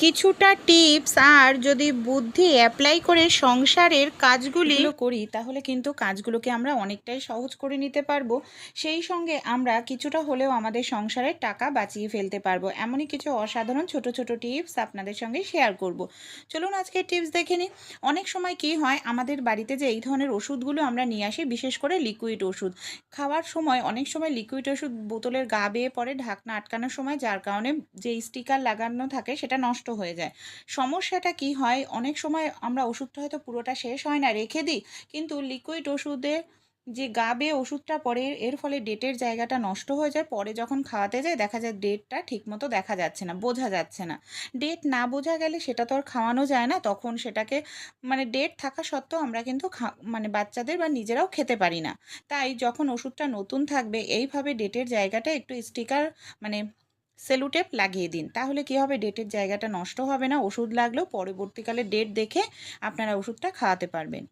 কিছুটা টিপস আর যদি বুদ্ধি অ্যাপ্লাই করে সংসারের কাজগুলি করি তাহলে কিন্তু কাজগুলোকে আমরা অনেকটাই সহজ করে নিতে পারবো। সেই সঙ্গে আমরা কিছুটা হলেও আমাদের সংসারের টাকা বাঁচিয়ে ফেলতে পারবো। এমনই কিছু অসাধারণ ছোট ছোট টিপস আপনাদের সঙ্গে শেয়ার করব। চলুন আজকে টিপস দেখে নিই। অনেক সময় কি হয়, আমাদের বাড়িতে যে এই ধরনের ওষুধগুলো আমরা নিয়ে আসি, বিশেষ করে লিকুইড ওষুধ খাওয়ার সময় অনেক সময় লিকুইড ওষুধ বোতলের গা বেয়ে পড়ে ঢাকনা আটকানোর সময়, যার কারণে যে স্টিকার লাগানো থাকে সেটা নষ্ট হয়ে যায়। সমস্যাটা কি হয়, অনেক সময় আমরা ওষুধটা হয়তো পুরোটা শেষ হয় না, রেখে দিই, কিন্তু লিকুইড ওষুধে যে গা বেয়ে ওষুধটা পড়ে এর ফলে ডেটের জায়গাটা নষ্ট হয়ে যায়। পরে যখন খাওয়াতে যায় দেখা যায় ডেটটা ঠিকমতো দেখা যাচ্ছে না, বোঝা যাচ্ছে না। ডেট না বোঝা গেলে সেটা তো আর খাওয়ানো যায় না, তখন সেটাকে ডেট থাকা সত্ত্বেও আমরা কিন্তু বাচ্চাদের বা নিজেরাও খেতে পারি না। তাই যখন ওষুধটা নতুন থাকবে এইভাবে ডেটের জায়গাটা একটু স্টিকার মানে সেলুটেপ লাগিয়ে দিন, তাহলে কি হবে, ডেটের জায়গাটা নষ্ট হবে না। ওষুধ লাগলেও পরবর্তীকালে ডেট দেখে আপনারা ওষুধটা খাওয়াতে পারবেন।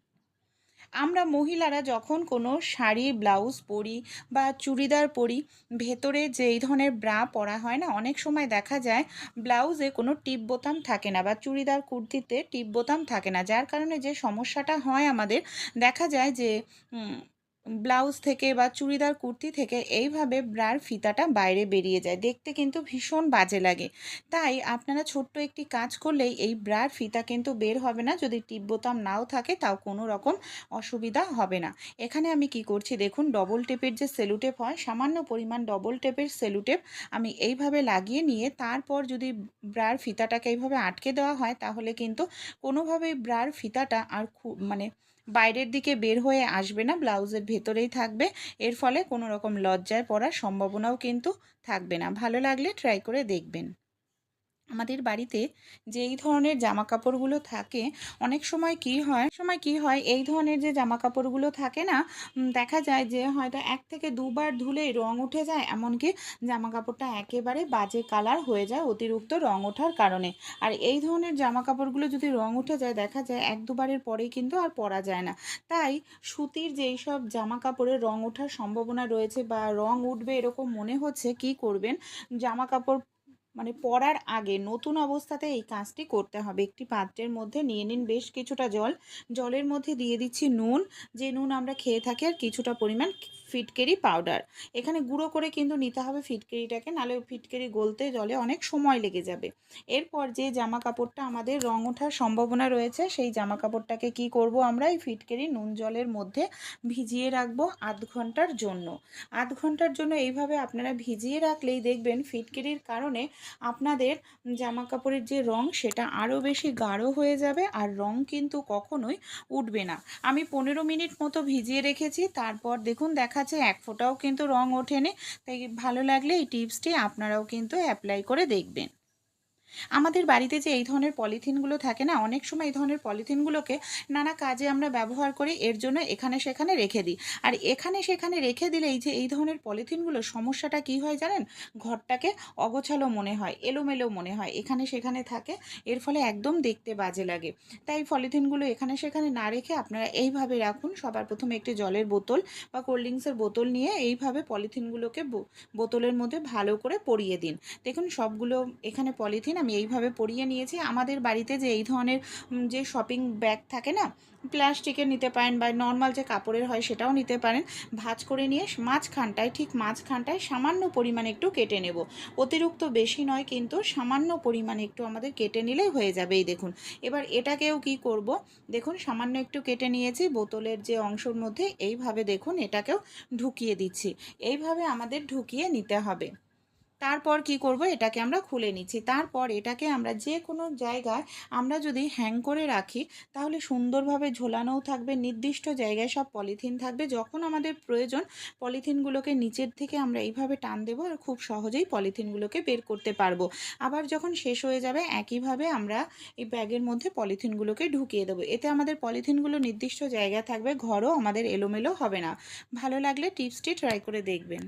আমরা মহিলারা যখন কোনো শাড়ি ব্লাউজ পরি বা চুড়িদার পরি, ভেতরে যে এই ধরনের ব্রা পরা হয় না, অনেক সময় দেখা যায় ব্লাউজে কোনো টিপ বোতাম থাকে না বা চুড়িদার কুর্তিতে টিপ বোতাম থাকে না, যার কারণে যে সমস্যাটা হয় আমাদের, দেখা যায় যে ব্লাউজ থেকে বা চুড়িদার কুর্তি থেকে এইভাবে ব্রার ফিতাটা বাইরে বেরিয়ে যায়, দেখতে কিন্তু ভীষণ বাজে লাগে। তাই আপনারা ছোট্ট একটি কাজ করলেই এই ব্রার ফিতা কিন্তু বের হবে না, যদি টিপ বোতাম নাও থাকে তাও কোনো রকম অসুবিধা হবে না। এখানে আমি কি করছি দেখুন, ডবল টেপের যে সেলুটেপ হয়, সামান্য পরিমাণ ডবল টেপের সেলুটেপ আমি এইভাবে লাগিয়ে নিয়ে তারপর যদি ব্রার ফিতাটাকে এইভাবে আটকে দেওয়া হয়, তাহলে কিন্তু কোনোভাবেই ব্রার ফিতাটা আর বাইরের দিকে বের হয়ে আসবে না, ব্লাউজের ভেতরেই থাকবে। এর ফলে কোনো রকম লজ্জায় পড়ার সম্ভাবনাও কিন্তু থাকবে না। ভালো লাগলে ট্রাই করে দেখবেন। আমাদের বাড়িতে যে এই ধরনের জামা কাপড়গুলো থাকে, অনেক সময় কি হয় এই ধরনের যে জামা কাপড়গুলো থাকে না, দেখা যায় যে হয়তো 1 থেকে 2 বার ধুলেই রং উঠে যায়, এমনকি জামা কাপড়টা একেবারে বাজে কালার হয়ে যায় অতিরিক্ত রং ওঠার কারণে। আর এই ধরনের জামা কাপড়গুলো যদি রং উঠে যায়, দেখা যায় 1-2 বারের পরেই কিন্তু আর পরা যায় না। তাই সুতির যেই সব জামা কাপড়ের রং ওঠার সম্ভাবনা রয়েছে বা রং উঠবে এরকম মনে হচ্ছে, কি করবেন, জামা কাপড় পরার আগে নতুন অবস্থাতে এই কাজটি করতে হবে। একটি পাত্রের মধ্যে নিয়ে নিন বেশ কিছুটা জল, জলের মধ্যে দিয়ে দিচ্ছি নুন, যে নুন আমরা খেয়ে থাকি, আর কিছুটা পরিমাণ ফিটকেরি পাউডার। এখানে গুঁড়ো করে কিন্তু নিতে হবে ফিটকেরিটাকে, নাহলে ফিটকেরি গলতে জলে অনেক সময় লেগে যাবে। এরপর যে জামা কাপড়টা আমাদের রং ওঠার সম্ভাবনা রয়েছে, সেই জামা কাপড়টাকে কি করব, আমরা এই ফিটকেরি নুন জলের মধ্যে ভিজিয়ে রাখবো আধ ঘন্টার জন্য। আধ ঘন্টার জন্য এইভাবে আপনারা ভিজিয়ে রাখলেই দেখবেন ফিটকিরির কারণে আপনাদের জামা কাপড়ের যে রং সেটা আরও বেশি গাঢ় হয়ে যাবে, আর রং কিন্তু কখনোই উঠবে না। আমি 15 মিনিট মতো ভিজিয়ে রেখেছি, তারপর দেখুন দেখাচ্ছে এক ফোঁটাও কিন্তু রং ওঠেনি। তাই ভালো লাগলে এই টিপসটি আপনারাও কিন্তু অ্যাপ্লাই করে দেখবেন। আমাদের বাড়িতে যে এই ধরনের পলিথিনগুলো থাকে না, অনেক সময় এই ধরনের পলিথিনগুলোকে নানা কাজে আমরা ব্যবহার করি, এর জন্য এখানে সেখানে রেখে দিই। আর এখানে সেখানে রেখে দিলে এই যে এই ধরনের পলিথিনগুলোর সমস্যাটা কি হয় জানেন, ঘরটাকে অগোছালো মনে হয়, এলোমেলো মনে হয়, এখানে সেখানে থাকে, এর ফলে একদম দেখতে বাজে লাগে। তাই পলিথিনগুলো এখানে সেখানে না রেখে আপনারা এইভাবে রাখুন। সবার প্রথমে একটি জলের বোতল বা কোল্ড ড্রিঙ্কসের বোতল নিয়ে এইভাবে পলিথিনগুলোকে বোতলের মধ্যে ভালো করে পরিয়ে দিন। দেখুন সবগুলো এখানে পলিথিন আমি এইভাবে পরিয়ে নিয়েছি। আমাদের বাড়িতে যে এই ধরনের যে শপিং ব্যাগ থাকে না, প্লাস্টিকের নিতে পারেন বা নর্মাল যে কাপড়ের হয় সেটাও নিতে পারেন, ভাঁজ করে নিয়ে ঠিক মাঝখানটায় সামান্য পরিমাণে একটু কেটে নেব। অতিরিক্ত বেশি নয়, কিন্তু সামান্য পরিমাণে একটু আমাদের কেটে নিলেই হয়ে যাবে। এই দেখুন, এবার এটাকেও কি করব, দেখুন সামান্য একটু কেটে নিয়েছি, বোতলের যে অংশের মধ্যে এইভাবে দেখুন এটাকেও ঢুকিয়ে দিচ্ছি। এইভাবে আমাদের ঢুকিয়ে নিতে হবে। তারপর কি করব, এটাকে আমরা খুলে নিচ্ছি। তারপর এটাকে আমরা যে কোনো জায়গায় আমরা যদি হ্যাং করে রাখি, তাহলে সুন্দরভাবে ঝোলানোও থাকবে, নির্দিষ্ট জায়গায় সব পলিথিন থাকবে। যখন আমাদের প্রয়োজন পলিথিনগুলোকে নিচের থেকে আমরা এইভাবে টান দেবো, আর খুব সহজেই পলিথিনগুলোকে বের করতে পারবো। আবার যখন শেষ হয়ে যাবে একইভাবে আমরা এই ব্যাগের মধ্যে পলিথিনগুলোকে ঢুকিয়ে দেবো। এতে আমাদের পলিথিনগুলো নির্দিষ্ট জায়গায় থাকবে, ঘরও আমাদের এলোমেলো হবে না। ভালো লাগলে টিপসটি ট্রাই করে দেখবেন।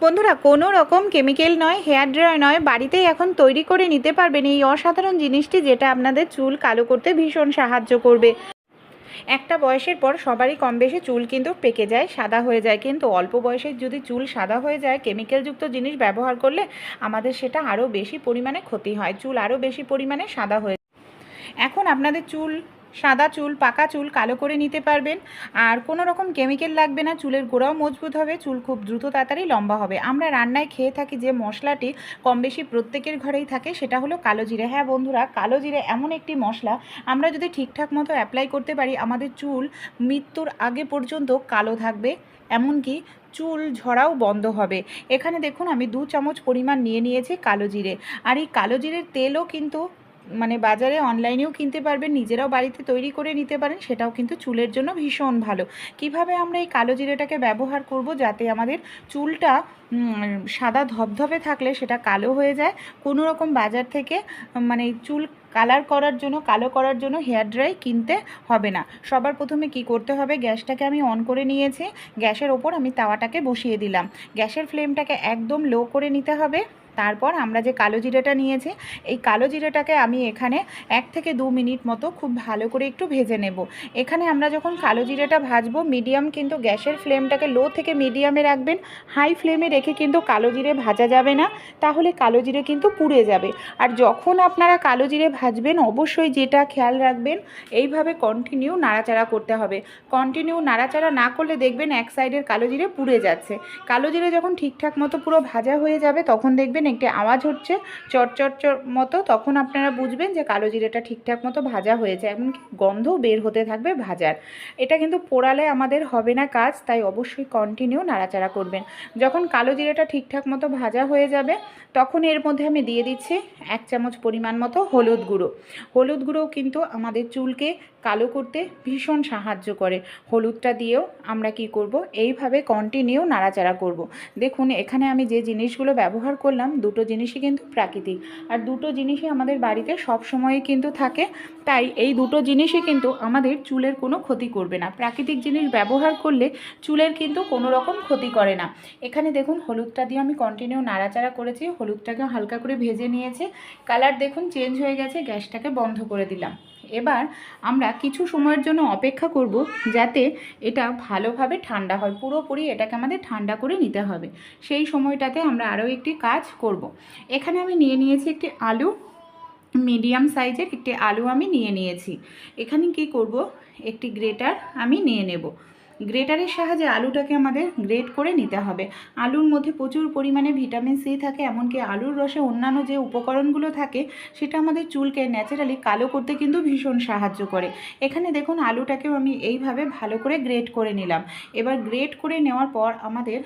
বন্ধুরা, কোনো রকম কেমিক্যাল নয়, হেয়ার ড্রায়ার নয়, বাড়িতেই এখন তৈরি করে নিতে পারবেন এই অসাধারণ জিনিসটি, যেটা আপনাদের চুল কালো করতে ভীষণ সাহায্য করবে। একটা বয়সের পর সবারই কম বেশি চুল কিন্তু পেকে যায়, সাদা হয়ে যায়, কিন্তু অল্প বয়সে যদি চুল সাদা হয়ে যায় কেমিক্যালযুক্ত জিনিস ব্যবহার করলে আমাদের সেটা আরও বেশি পরিমাণে ক্ষতি হয়, চুল আরও বেশি পরিমাণে সাদা হয়ে। এখন আপনাদের চুল, সাদা চুল, পাকা চুল কালো করে নিতে পারবেন, আর কোনো রকম কেমিক্যাল লাগবে না, চুলের গোড়াও মজবুত হবে, চুল খুব দ্রুত তাড়াতাড়ি লম্বা হবে। আমরা রান্নায় খেয়ে থাকি যে মশলাটি কম বেশি প্রত্যেকের ঘরেই থাকে, সেটা হলো কালো জিরে। হ্যাঁ বন্ধুরা, কালো জিরে এমন একটি মশলা, আমরা যদি ঠিকঠাক মতো অ্যাপ্লাই করতে পারি আমাদের চুল মৃত্যুর আগে পর্যন্ত কালো থাকবে, এমনকি চুল ঝরাও বন্ধ হবে। এখানে দেখুন আমি 2 চামচ পরিমাণ নিয়ে নিয়েছি কালো জিরে, আর এই কালো জিরের তেলও কিন্তু মানে বাজারে অনলাইনেও কিনতে পারবেন, নিজেরাও বাড়িতে তৈরি করে নিতে পারেন, সেটাও কিন্তু চুলের জন্য ভীষণ ভালো। কিভাবে আমরা এই কালো জিরেটাকে ব্যবহার করব যাতে আমাদের চুলটা সাদা ধবধবে থাকলে সেটা কালো হয়ে যায়, কোনো রকম বাজার থেকে মানে চুল কালার করার জন্য, কালো করার জন্য হেয়ার ড্রাই কিনতে হবে না। সবার প্রথমে কি করতে হবে, গ্যাসটাকে আমি অন করে নিয়েছি, গ্যাসের ওপর আমি তাওয়াটাকে বসিয়ে দিলাম, গ্যাসের ফ্লেমটাকে একদম লো করে নিতে হবে। তারপর আমরা যে কালো জিরেটা নিয়েছি, এই কালো জিরেটাকে আমি এখানে 1 থেকে 2 মিনিট মতো খুব ভালো করে একটু ভেজে নেব। এখানে আমরা যখন কালো জিরেটা ভাজবো, মিডিয়াম কিন্তু গ্যাসের ফ্লেমটাকে লো থেকে মিডিয়ামে রাখবেন, হাই ফ্লেমে রেখে কিন্তু কালো জিরে ভাজা যাবে না, তাহলে কালো জিরে কিন্তু পুড়ে যাবে। আর যখন আপনারা কালো জিরে ভাজবেন অবশ্যই যেটা খেয়াল রাখবেন, এইভাবে কন্টিনিউ নাড়াচাড়া করতে হবে। কন্টিনিউ নাড়াচাড়া না করলে দেখবেন এক সাইডের কালো জিরে পুড়ে যাচ্ছে। কালো জিরে যখন ঠিকঠাক মতো পুরো ভাজা হয়ে যাবে তখন দেখবেন একটি আওয়াজ হচ্ছে চটচট মতো, তখন আপনারা বুঝবেন যে কালো জিরেটা ঠিকঠাক মতো ভাজা হয়েছে, এমনকি গন্ধও বের হতে থাকবে ভাজার। এটা কিন্তু পোড়ালে আমাদের হবে না কাজ, তাই অবশ্যই কন্টিনিউ নাড়াচাড়া করবেন। যখন কালো জিরেটা ঠিকঠাক মতো ভাজা হয়ে যাবে তখন এর মধ্যে আমি দিয়ে দিচ্ছি 1 চামচ পরিমাণ মতো হলুদ গুঁড়ো। হলুদ গুঁড়োও কিন্তু আমাদের চুলকে কালো করতে ভীষণ সাহায্য করে। হলুদটা দিয়েও আমরা কি করব, এইভাবে কন্টিনিউ নাড়াচাড়া করব। দেখুন এখানে আমি যে জিনিসগুলো ব্যবহার করলাম দুটো জিনিসই কিন্তু প্রাকৃতিক, আর দুটো জিনিসই আমাদের বাড়িতে সব সময়ই কিন্তু থাকে, তাই এই দুটো জিনিসই কিন্তু আমাদের চুলের কোনো ক্ষতি করবে না। প্রাকৃতিক জিনিস ব্যবহার করলে চুলের কিন্তু কোনো রকম ক্ষতি করে না। এখানে দেখুন হলুদটা দিয়ে আমি কন্টিনিউ নাড়াচাড়া করেছি, হলুদটাকে হালকা করে ভেজে নিয়েছি, কালার দেখুন চেঞ্জ হয়ে গেছে, গ্যাসটাকে বন্ধ করে দিলাম। এবার আমরা কিছু সময়ের জন্য অপেক্ষা করব যাতে এটা ভালোভাবে ঠান্ডা হয়, পুরোপুরি এটাকে আমাদের ঠান্ডা করে নিতে হবে। সেই সময়টাতে আমরা আরও একটি কাজ করব। এখানে আমি নিয়ে নিয়েছি একটি আলু, মিডিয়াম সাইজের একটি আলু আমি নিয়ে নিয়েছি। এখানে কি করব, একটি গ্রেটার আমি নিয়ে নেব, গ্রেটারের সাহায্যে আলুটাকে আমাদের গ্রেট করে নিতে হবে। আলুর মধ্যে প্রচুর পরিমাণে ভিটামিন সি থাকে, এমনকি আলুর রসে অন্যান্য যে উপকরণগুলো থাকে সেটা আমাদের চুলকে ন্যাচারালি কালো করতে কিন্তু ভীষণ সাহায্য করে। এখানে দেখুন আলুটাকেও আমি এইভাবে ভালো করে গ্রেট করে নিলাম। এবার গ্রেট করে নেওয়ার পর আমাদের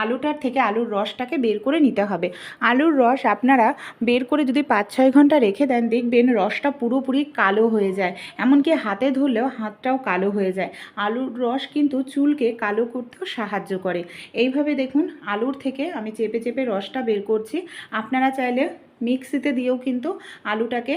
আলুটার থেকে আলুর রসটাকে বের করে নিতে হবে। আলুর রস আপনারা বের করে যদি 5-6 ঘন্টা রেখে দেন দেখবেন রসটা পুরোপুরি কালো হয়ে যায়, এমনকি হাতে ধরলেও হাতটাও কালো হয়ে যায়। আলুর রস কিন্তু চুলকে কালো করতেও সাহায্য করে। এইভাবে দেখুন আলুর থেকে আমি চেপে চেপে রসটা বের করছি। আপনারা চাইলে মিক্সিতে দিয়েও কিন্তু আলুটাকে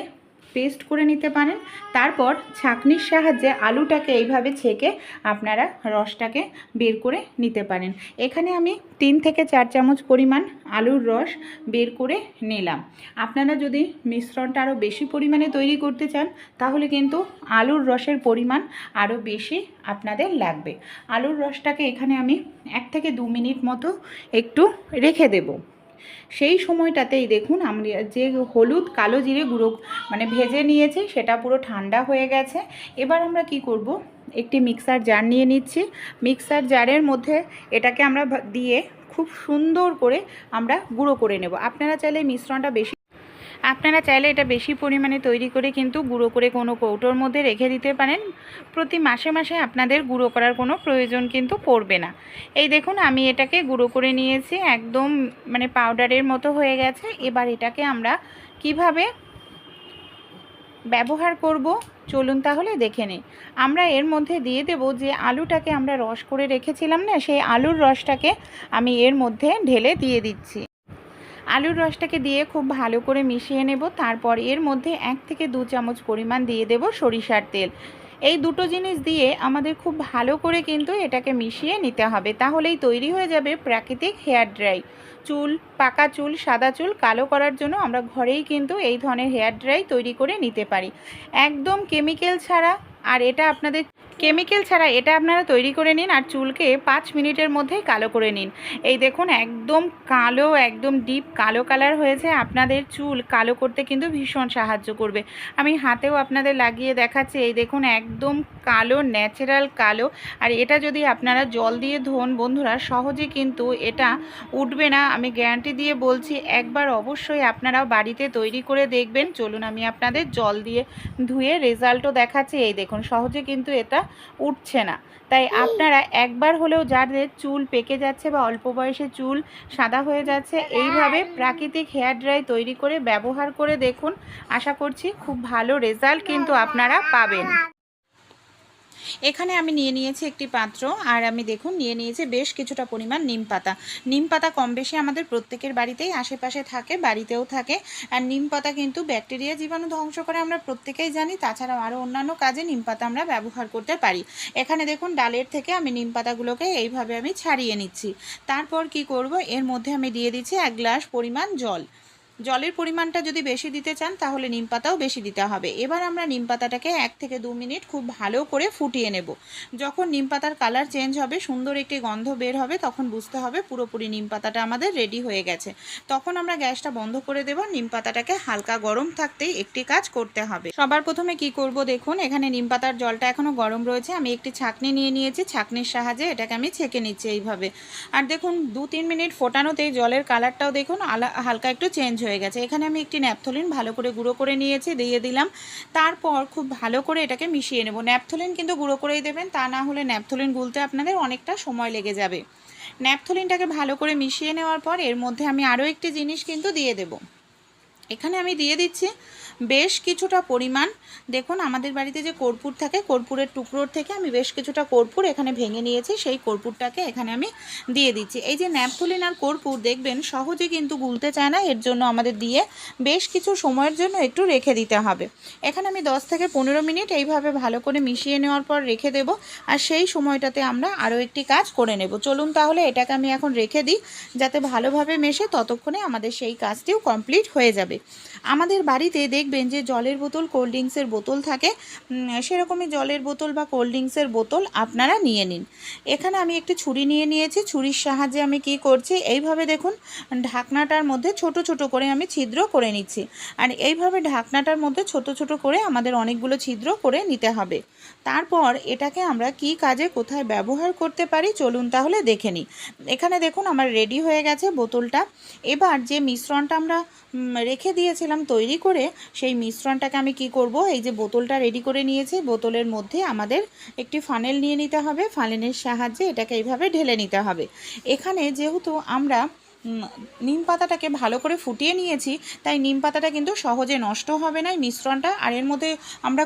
পেস্ট করে নিতে পারেন। তারপর ছাঁকনির সাহায্যে আলুটাকে এইভাবে ছেঁকে আপনারা রসটাকে বের করে নিতে পারেন। এখানে আমি 3 থেকে 4 চামচ পরিমাণ আলুর রস বের করে নিলাম। আপনারা যদি মিশ্রণটা আরও বেশি পরিমাণে তৈরি করতে চান তাহলে কিন্তু আলুর রসের পরিমাণ আরও বেশি আপনাদের লাগবে। আলুর রসটাকে এখানে আমি 1 থেকে 2 মিনিট মতো একটু রেখে দেব। সেই সময়টাতেই দেখুন আমরা যে হলুদ কালো জিরে গুঁড়ো মানে ভেজে নিয়েছি সেটা পুরো ঠান্ডা হয়ে গেছে। এবার আমরা কি করব, একটি মিক্সার জার নিয়ে নিচ্ছি। মিক্সার জারের মধ্যে এটাকে আমরা দিয়ে খুব সুন্দর করে আমরা গুঁড়ো করে নেব। আপনারা চাইলে এটা বেশি পরিমাণে তৈরি করে কিন্তু গুঁড়ো করে কোনো কৌটোর মধ্যে রেখে দিতে পারেন। প্রতি মাসে মাসে আপনাদের গুঁড়ো করার কোনো প্রয়োজন কিন্তু পড়বে না। এই দেখুন আমি এটাকে গুঁড়ো করে নিয়েছি, একদম মানে পাউডারের মতো হয়ে গেছে। এবার এটাকে আমরা কিভাবে ব্যবহার করব চলুন তাহলে দেখে নিই। আমরা এর মধ্যে দিয়ে দেব যে আলুটাকে আমরা রস করে রেখেছিলাম না, সেই আলুর রসটাকে আমি এর মধ্যে ঢেলে দিয়ে দিচ্ছি। আলুর রসটাকে দিয়ে খুব ভালো করে মিশিয়ে নেব। তারপর এর মধ্যে 1 থেকে 2 চামচ পরিমাণ দিয়ে দেব সরিষার তেল। এই দুটো জিনিস দিয়ে আমাদের খুব ভালো করে কিন্তু এটাকে মিশিয়ে নিতে হবে, তাহলেই তৈরি হয়ে যাবে প্রাকৃতিক হেয়ার ড্রাই। চুল, পাকা চুল, সাদা চুল কালো করার জন্য আমরা ঘরেই কিন্তু এই ধরনের হেয়ার ড্রাই তৈরি করে নিতে পারি, একদম কেমিক্যাল ছাড়া। আর এটা আপনাদের কেমিক্যাল ছাড়া এটা আপনারা তৈরি করে নিন আর চুলকে 5 মিনিটের মধ্যেই কালো করে নিন। এই দেখুন একদম কালো, একদম ডিপ কালো কালার হয়েছে। আপনাদের চুল কালো করতে কিন্তু ভীষণ সাহায্য করবে। আমি হাতেও আপনাদের লাগিয়ে দেখাচ্ছি। এই দেখুন একদম কালো, ন্যাচারাল কালো। আর এটা যদি আপনারা জল দিয়ে ধোন বন্ধুরা, সহজে কিন্তু এটা উঠবে না, আমি গ্যারান্টি দিয়ে বলছি। একবার অবশ্যই আপনারাও বাড়িতে তৈরি করে দেখবেন। চলুন আমি আপনাদের জল দিয়ে ধুয়ে রেজাল্টও দেখাচ্ছি। এই দেখুন সহজে কিন্তু এটা উঠছে না। তাই আপনারা একবার হলেও, যাদের চুল পেকে যাচ্ছে বা অল্প বয়সে চুল সাদা হয়ে যাচ্ছে, এইভাবে প্রাকৃতিক হেয়ার ড্রাই তৈরি করে ব্যবহার করে দেখুন। আশা করছি খুব ভালো রেজাল্ট কিন্তু আপনারা পাবেন। এখানে আমি নিয়ে নিয়েছি একটি পাত্র, আর আমি দেখুন নিয়ে নিয়েছি বেশ কিছুটা পরিমাণ নিম পাতা। নিম পাতা কম বেশি আমাদের প্রত্যেকের বাড়িতেই আশেপাশে থাকে, বাড়িতেও থাকে। আর নিম পাতা কিন্তু ব্যাকটেরিয়া জীবাণু ধ্বংস করে, আমরা প্রত্যেকেই জানি। তাছাড়াও আরও অন্যান্য কাজে নিম পাতা আমরা ব্যবহার করতে পারি। এখানে দেখুন ডালের থেকে আমি নিম পাতাগুলোকে এইভাবে আমি ছাড়িয়ে নিচ্ছি। তারপর কি করব, এর মধ্যে আমি দিয়ে দিচ্ছি 1 গ্লাস পরিমাণ জল। জলের পরিমাণটা যদি বেশি দিতে চান তাহলে নিম পাতাও বেশি দিতে হবে। এবার আমরা নিম পাতাটাকে 1 থেকে 2 মিনিট খুব ভালো করে ফুটিয়ে নেব। যখন নিম পাতার কালার চেঞ্জ হবে, সুন্দর একটি গন্ধ বের হবে, তখন বুঝতে হবে পুরোপুরি নিম পাতাটা আমাদের রেডি হয়ে গেছে। তখন আমরা গ্যাসটা বন্ধ করে দেব। নিম পাতাটাকে হালকা গরম থাকতেই একটি কাজ করতে হবে। সবার প্রথমে কি করব, দেখুন এখানে নিম পাতার জলটা এখনও গরম রয়েছে। আমি একটি ছাঁকনি নিয়ে নিয়েছি, ছাঁকনির সাহায্যে এটাকে আমি ছেঁকে নিচ্ছি এইভাবে। আর দেখুন 2-3 মিনিট ফোটানোতেই জলের কালারটাও দেখুন হালকা একটু চেঞ্জ হয়ে গেছে। এখানে আমি একটি ন্যাপথলিন ভালো করে গুঁড়ো করে নিয়েছি, দিয়ে দিলাম। তারপর খুব ভালো করে এটাকে মিশিয়ে নেব। ন্যাপথলিন কিন্তু গুঁড়ো করেই দেবেন, তা না হলে ন্যাপথলিন গুলতে আপনাদের অনেকটা সময় লেগে যাবে। ন্যাপথলিনটাকে ভালো করে মিশিয়ে নেওয়ার পর এর মধ্যে আমি আরও একটি জিনিস কিন্তু দিয়ে দেব। এখানে আমি দিয়ে দিচ্ছি বেশ কিছুটা পরিমাণ, দেখুন আমাদের বাড়িতে যে কর্পূর থাকে, কর্পূরের টুকরোর থেকে আমি বেশ কিছুটা কর্পূর এখানে ভেঙে নিয়েছি। সেই কর্পূরটাকে এখানে আমি দিয়ে দিচ্ছি। এই যে ন্যাপথলিন আর কর্পূর দেখবেন সহজে কিন্তু গুলতে চায় না, এর জন্য আমাদের দিয়ে বেশ কিছু সময়ের জন্য একটু রেখে দিতে হবে। এখানে আমি 10 থেকে 15 মিনিট এইভাবে ভালো করে মিশিয়ে নেওয়ার পর রেখে দেব। আর সেই সময়টাতে আমরা আরও একটি কাজ করে নেব। চলুন তাহলে এটাকে আমি এখন রেখে দিই, যাতে ভালোভাবে মেশে। ততক্ষণে আমাদের সেই কাজটিও কমপ্লিট হয়ে যাবে। আমাদের বাড়িতে দেখবেন যে জলের বোতল, কোল্ড ড্রিঙ্কসের বোতল থাকে, সেরকমই জলের বোতল বা কোল্ড ড্রিঙ্কসের বোতল আপনারা নিয়ে নিন। এখানে আমি একটি ছুরি নিয়ে নিয়েছি। ছুরির সাহায্যে আমি কি করছি, এইভাবে দেখুন ঢাকনাটার মধ্যে ছোট ছোট করে আমি ছিদ্র করে নিচ্ছি। আর এইভাবে ঢাকনাটার মধ্যে ছোট ছোট করে আমাদের অনেকগুলো ছিদ্র করে নিতে হবে। তারপর এটাকে আমরা কি কাজে কোথায় ব্যবহার করতে পারি চলুন তাহলে দেখে নিই। এখানে দেখুন আমার রেডি হয়ে গেছে বোতলটা। এবার যে মিশ্রণটা আমরা রেখে দিয়েছিলাম তৈরি করে, সেই মিশ্রণটাকে আমি কি করব, এই যে বোতলটা রেডি করে নিয়েছি, বোতলের মধ্যে আমাদের একটি ফানেল নিয়ে নিতে হবে। ফানেলের সাহায্যে এটাকে এইভাবে ঢেলে নিতে হবে। এখানে যেহেতু আমরা নিম পাতাটাকে ভালো করে ফুটিয়ে নিয়েছি, তাই নিম পাতাটা কিন্তু সহজে নষ্ট হবে না, মিশ্রণটা। আর এর মধ্যে আমরা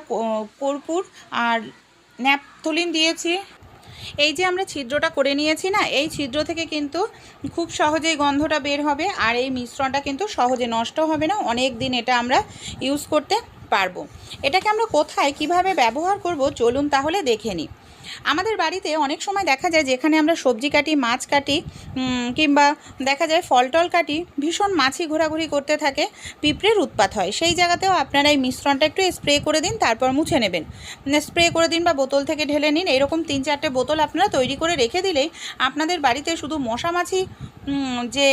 কর্পূর আর ন্যাপথলিন দিয়েছি। এই যে আমরা ছিদ্রটা করে নিয়েছি না, এই ছিদ্র থেকে কিন্তু খুব সহজেই গন্ধটা বের হবে। আর এই মিশ্রণটা কিন্তু সহজে নষ্ট হবে না, অনেক দিন এটা আমরা ইউজ করতে পারবো। এটাকে আমরা কোথায় কিভাবে ব্যবহার করব চলুন তাহলে দেখে নিই। আমাদের বাড়িতে অনেক সময় দেখা যায় যেখানে আমরা সবজি কাটি, মাছ কাটি, কিংবা দেখা যায় ফল টল কাটি, ভীষণ মাছি ঘোরাঘুরি করতে থাকে, পিঁপড়ের উৎপাত হয়। সেই জায়গাতেও আপনারা এই মিশ্রণটা একটু স্প্রে করে দিন, তারপর মুছে নেবেন। স্প্রে করে দিন বা বোতল থেকে ঢেলে নিন। এরকম 3-4টে বোতল আপনারা তৈরি করে রেখে দিলেই আপনাদের বাড়িতে শুধু মশা মাছি যে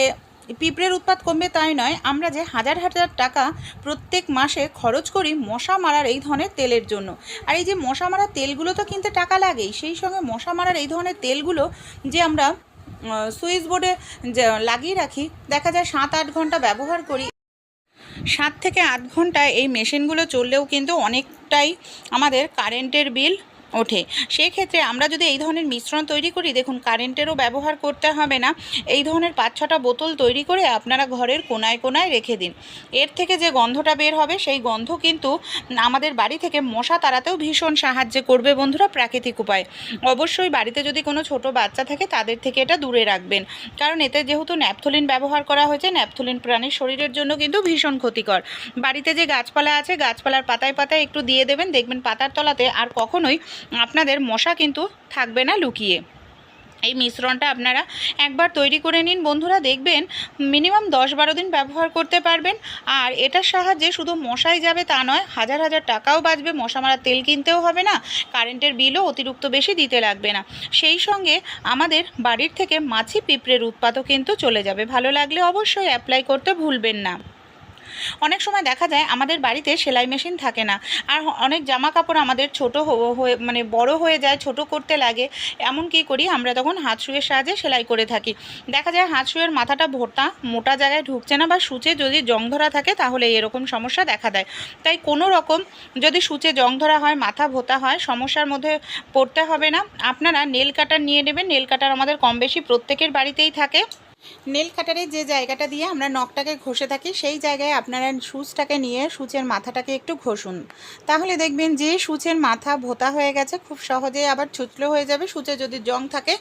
পিঁপড়ের উৎপাত কমবে তাই নয়, আমরা যে হাজার হাজার টাকা প্রত্যেক মাসে খরচ করি মশা মারার এই ধরনের তেলের জন্য। আর এই যে মশা মারার তেলগুলো তো কিনতে টাকা লাগেই, সেই সঙ্গে মশা মারার এই ধরনের তেলগুলো যে আমরা সুইচ বোর্ডে লাগিয়ে রাখি, দেখা যায় 7-8 ঘন্টা ব্যবহার করি। 7 থেকে 8 ঘন্টা এই মেশিনগুলো চললেও কিন্তু অনেকটাই আমাদের কারেন্টের বিল ওঠে। সেক্ষেত্রে আমরা যদি এই ধরনের মিশ্রণ তৈরি করি, দেখুন কারেন্টেরও ব্যবহার করতে হবে না। এই ধরনের 5-6টা বোতল তৈরি করে আপনারা ঘরের কোনায় কোনায় রেখে দিন। এর থেকে যে গন্ধটা বের হবে, সেই গন্ধ কিন্তু আমাদের বাড়ি থেকে মশা তাড়াতেও ভীষণ সাহায্য করবে বন্ধুরা, প্রাকৃতিক উপায়। অবশ্যই বাড়িতে যদি কোনো ছোট বাচ্চা থাকে তাদের থেকে এটা দূরে রাখবেন, কারণ এতে যেহেতু ন্যাপথলিন ব্যবহার করা হয়েছে, ন্যাপথলিন প্রাণীর শরীরের জন্য কিন্তু ভীষণ ক্ষতিকর। বাড়িতে যে গাছপালা আছে, গাছপালার পাতায় পাতায় একটু দিয়ে দেবেন, দেখবেন পাতার তলাতে আর কখনোই আপনাদের মশা কিন্তু থাকবে না লুকিয়ে। এই মিশ্রণটা আপনারা একবার তৈরি করে নিন বন্ধুরা, দেখবেন মিনিমাম 10-12 দিন ব্যবহার করতে পারবেন। আর এটার সাহায্যে শুধু মশাই যাবে তা নয়, হাজার হাজার টাকাও বাঁচবে, মশা মারার তেল কিনতেও হবে না, কারেন্টের বিলও অতিরিক্ত বেশি দিতে লাগবে না। সেই সঙ্গে আমাদের বাড়ির থেকে মাছি পিঁপড়ের উৎপাতও কিন্তু চলে যাবে। ভালো লাগলে অবশ্যই অ্যাপ্লাই করতে ভুলবেন না। অনেক সময় দেখা যায় আমাদের বাড়িতে সেলাই মেশিন থাকে না, আর অনেক জামা কাপড় আমাদের ছোট হয়ে মানে বড় হয়ে যায়, ছোট করতে লাগে। এমন কি করি আমরা তখন হাত সুইয়ের সাহায্যে সেলাই করে থাকি। দেখা যায় হাত সুইয়ের মাথাটা মোটা জায়গায় ঢুকছে না, বা সূচে যদি জং ধরা থাকে তাহলে এরকম সমস্যা দেখা দেয়। তাই কোনো রকম যদি সূচে জং ধরা হয়, মাথা ভোতা হয়, সমস্যার মধ্যে পড়তে হবে না। আপনারা নেল কাটার নিয়ে নেবেন। নেল কাটার আমাদের কম বেশি প্রত্যেকের বাড়িতেই থাকে। নেল কাটারের যে জায়গাটা দিয়ে আমরা নখটাকে ঘষে থাকি, সেই জায়গায় আপনারা সূচটাকে নিয়ে সূচের মাথাটাকে একটু ঘষুন। তাহলে দেখবেন যে সূচের মাথা ভোতা হয়ে গেছে, খুব সহজেই আবার ছুচলো হয়ে যাবে। সূচে যদি জং থাকে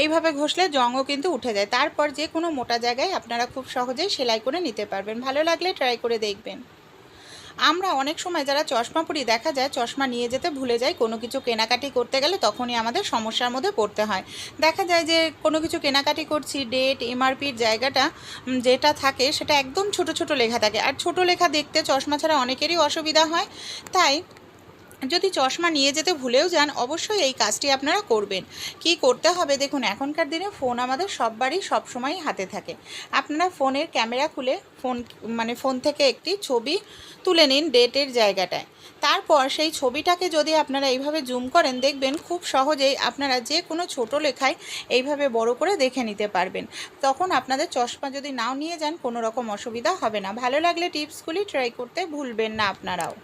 এইভাবে ঘষলে জংও কিন্তু উঠে যায়। তারপর যে কোনো মোটা জায়গায় আপনারা খুব সহজেই সেলাই করে নিতে পারবেন। ভালো লাগলে ট্রাই করে দেখবেন। আমরা অনেক সময় যারা চশমা পরি দেখা যায় চশমা নিয়ে যেতে ভুলে যাই, কোনো কিছু কেনাকাটি করতে গেলে তখনই আমাদের সমস্যার মধ্যে পড়তে হয়। দেখা যায় যে কোনো কিছু কেনাকাটি করছি, ডেট এমআরপির জায়গাটা যেটা থাকে সেটা একদম ছোট ছোট লেখা থাকে, আর ছোট লেখা দেখতে চশমা ছাড়া অনেকেরই অসুবিধা হয়। তাই যদি চশমা নিয়ে যেতে ভুলেও যান, অবশ্যই এই কাজটি আপনারা করবেন। কি করতে হবে দেখুন, এখনকার দিনে ফোন আমাদের সব বাড়ি সবসময়ই হাতে থাকে। আপনারা ফোনের ক্যামেরা খুলে ফোন থেকে একটি ছবি তুলে নিন ডেটের জায়গাটায়। তারপর সেই ছবিটাকে যদি আপনারা এইভাবে জুম করেন, দেখবেন খুব সহজেই আপনারা যে কোনো ছোট লেখায় এইভাবে বড় করে দেখে নিতে পারবেন। তখন আপনাদের চশমা যদি নাও নিয়ে যান কোনো রকম অসুবিধা হবে না। ভালো লাগলে টিপসগুলি ট্রাই করতে ভুলবেন না আপনারাও।